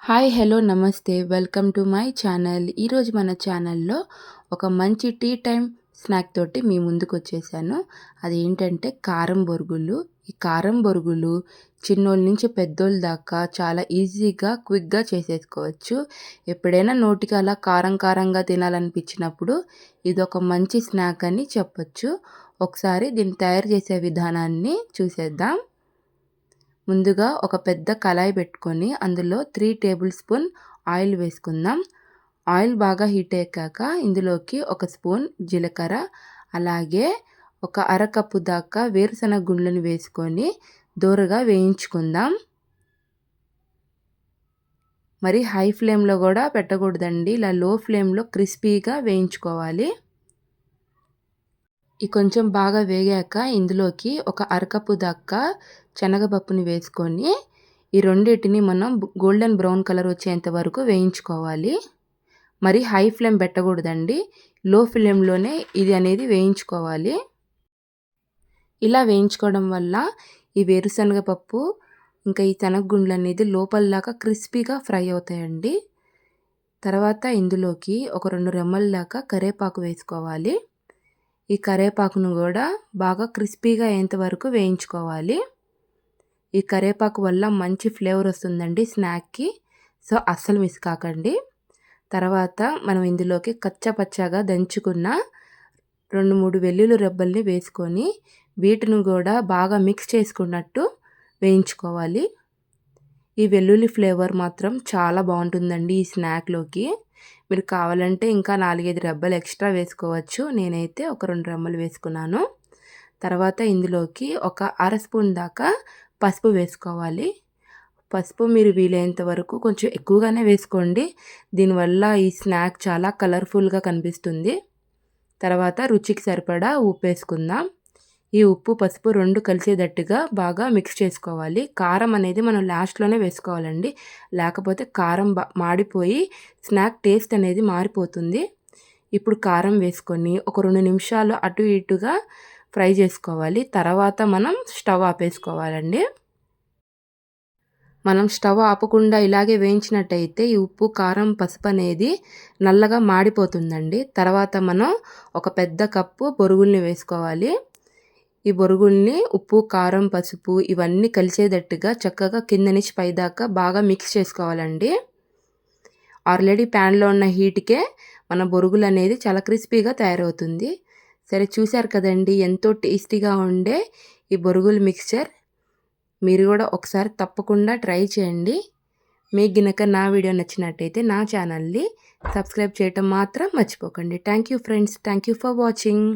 Hi hello నమస్తే welcome to my channel. ఈరోజు మన ఛానల్లో ఒక మంచి టీ టైం స్నాక్ తోటి మీ ముందుకు వచ్చేసాను. అదేంటంటే కారం బొరుగులు. ఈ కారం బొరుగులు చిన్నోళ్ళ నుంచి పెద్దోళ్ళ దాకా చాలా ఈజీగా క్విక్గా చేసేసుకోవచ్చు. ఎప్పుడైనా నోటికి అలా కారం కారంగా తినాలనిపించినప్పుడు ఇదొక మంచి స్నాక్ అని చెప్పొచ్చు. ఒకసారి దీన్ని తయారు చేసే విధానాన్ని చూసేద్దాం. ముందుగా ఒక పెద్ద కళాయి పెట్టుకొని అందులో 3 టేబుల్ స్పూన్ ఆయిల్ వేసుకుందాం. ఆయిల్ బాగా హీట్ అయ్యాక ఇందులోకి ఒక స్పూన్ జీలకర్ర, అలాగే ఒక అరకప్పు దాకా వేరుశనగ గుండ్లను వేసుకొని దోరగా వేయించుకుందాం. మరి హై ఫ్లేమ్లో కూడా పెట్టకూడదండి, ఇలా లో ఫ్లేమ్లో క్రిస్పీగా వేయించుకోవాలి. ఈ కొంచెం బాగా వేగాక ఇందులోకి ఒక అరకప్పు దాకా శనగపప్పుని వేసుకొని ఈ రెండింటిని మనం గోల్డెన్ బ్రౌన్ కలర్ వచ్చేంత వరకు వేయించుకోవాలి. మరి హై ఫ్లేమ్ పెట్టకూడదండి, లో ఫ్లేమ్లోనే ఇది అనేది వేయించుకోవాలి. ఇలా వేయించుకోవడం వల్ల ఈ వేరుశనగపప్పు ఇంకా ఈ శనగగుండ్లు అనేది లోపల దాకా క్రిస్పీగా ఫ్రై అవుతాయండి. తర్వాత ఇందులోకి ఒక 2 రెమ్మల దాకా కరివేపాకు వేసుకోవాలి. ఈ కరివేపాకును కూడా బాగా క్రిస్పీగా అయ్యేంత వరకు వేయించుకోవాలి. ఈ కరివేపాకు వల్ల మంచి ఫ్లేవర్ వస్తుందండి స్నాక్కి, సో అస్సలు మిస్ కాకండి. తర్వాత మనం ఇందులోకి కచ్చపచ్చగా దంచుకున్న 2-3 వెల్లుల్లి రెబ్బల్ని వేసుకొని వీటిని కూడా బాగా మిక్స్ చేసుకున్నట్టు వేయించుకోవాలి. ఈ వెల్లుల్లి ఫ్లేవర్ మాత్రం చాలా బాగుంటుందండి ఈ స్నాక్లోకి. మీరు కావాలంటే ఇంకా 4-5 రెబ్బలు ఎక్స్ట్రా వేసుకోవచ్చు. నేనైతే ఒక 2 రెమ్మలు వేసుకున్నాను. తర్వాత ఇందులోకి ఒక అర స్పూన్ దాకా పసుపు వేసుకోవాలి. పసుపు మీరు వీలైనంత వరకు కొంచెం ఎక్కువగానే వేసుకోండి, దీనివల్ల ఈ స్నాక్ చాలా కలర్ఫుల్గా కనిపిస్తుంది. తర్వాత రుచికి సరిపడా ఉప్పు వేసుకుందాం. ఈ ఉప్పు పసుపు 2 కలిసేటట్టుగా బాగా మిక్స్ చేసుకోవాలి. కారం అనేది మనం లాస్ట్లోనే వేసుకోవాలండి, లేకపోతే కారం మాడిపోయి స్నాక్ టేస్ట్ అనేది మారిపోతుంది. ఇప్పుడు కారం వేసుకొని ఒక 2 నిమిషాలు అటు ఇటుగా ఫ్రై చేసుకోవాలి. తర్వాత మనం స్టవ్ ఆపేసుకోవాలండి. మనం స్టవ్ ఆపకుండా ఇలాగే వేయించినట్టయితే ఈ ఉప్పు కారం పసుపు అనేది నల్లగా మాడిపోతుందండి. తర్వాత మనం ఒక పెద్ద కప్పు బొరుగుల్ని వేసుకోవాలి. ఈ బొరుగుల్ని ఉప్పు కారం పసుపు ఇవన్నీ కలిసేటట్టుగా చక్కగా కింద నుంచి పైదాకా బాగా మిక్స్ చేసుకోవాలండి. ఆల్రెడీ ప్యాన్లో ఉన్న హీట్కే మన బొరుగులు అనేది చాలా క్రిస్పీగా తయారవుతుంది. సరే, చూశారు కదండి ఎంతో టేస్టీగా ఉండే ఈ బొరుగుల మిక్స్చర్. మీరు కూడా ఒకసారి తప్పకుండా ట్రై చేయండి. మీకు గనుక నా వీడియో నచ్చినట్టయితే నా ఛానల్ని సబ్స్క్రైబ్ చేయటం మాత్రం మర్చిపోకండి. Thank you friends, thank you for watching.